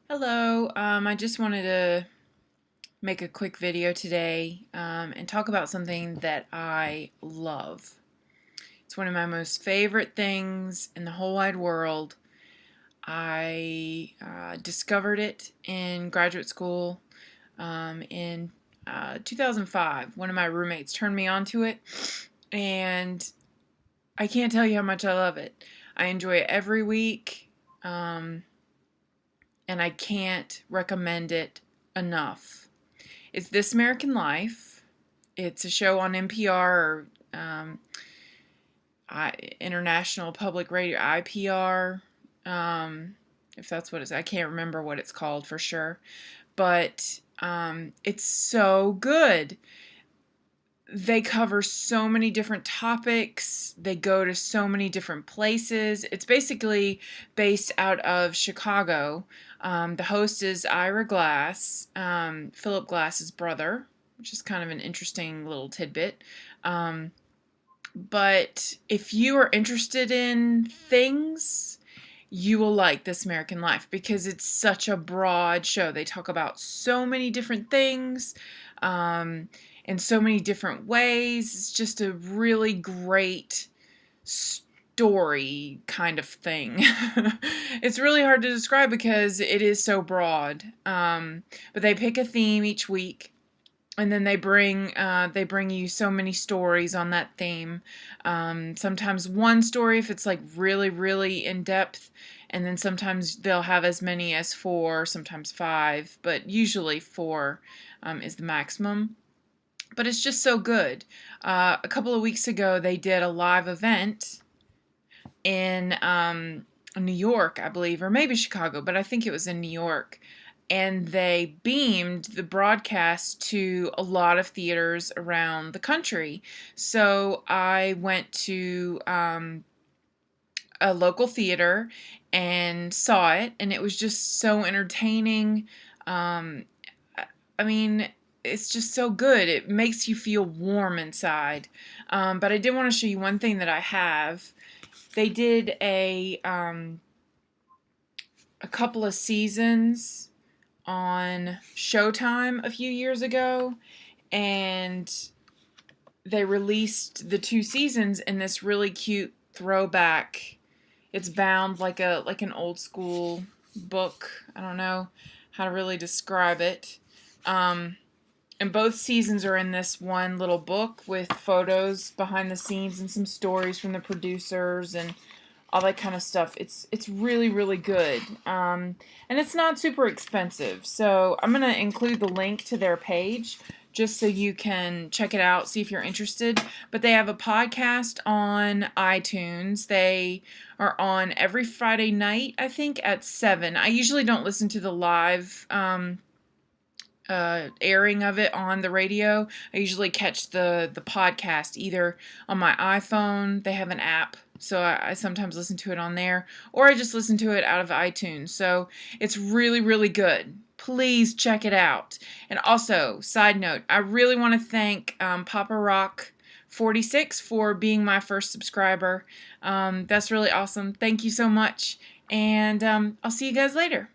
Hello, I just wanted to make a quick video today and talk about something that I love. It's one of my most favorite things in the whole wide world. I discovered it in graduate school in 2005. One of my roommates turned me onto it, and I can't tell you how much I love it. I enjoy it every week. And I can't recommend it enough. It's This American Life. It's a show on NPR or International Public Radio, IPR, if that's what it's. I can't remember what it's called for sure, but it's so good. They cover so many different topics. They go to so many different places. It's basically based out of Chicago. The host is Ira Glass, Philip Glass's brother, which is kind of an interesting little tidbit. But if you are interested in things, you will like This American Life because it's such a broad show. They talk about so many different things. In so many different ways. It's just a really great story kind of thing. It's really hard to describe because it is so broad. But they pick a theme each week, and then they bring you so many stories on that theme. Sometimes one story if it's like really, really in depth, and then sometimes they'll have as many as 4, sometimes 5, but usually 4 is the maximum. But it's just so good. A couple of weeks ago, they did a live event in New York, I believe, or maybe Chicago, but I think it was in New York. And they beamed the broadcast to a lot of theaters around the country. So I went to a local theater and saw it, and it was just so entertaining. I mean, it's just so good. It makes you feel warm inside. But I did want to show you one thing that I have. They did a couple of seasons on Showtime a few years ago, and they released the 2 seasons in this really cute throwback. It's bound like an old school book. I don't know how to really describe it. And both seasons are in this one little book with photos behind the scenes and some stories from the producers and all that kind of stuff. It's really, really good. And it's not super expensive. So I'm going to include the link to their page just so you can check it out, see if you're interested. But they have a podcast on iTunes. They are on every Friday night, I think, at 7. I usually don't listen to the live airing of it on the radio. I usually catch the podcast either on my iPhone. They have an app, so I sometimes listen to it on there, or I just listen to it out of iTunes. So it's really, really good. Please check it out. And also, side note, I really want to thank Papa Rock 46 for being my first subscriber. That's really awesome. Thank you so much, and I'll see you guys later.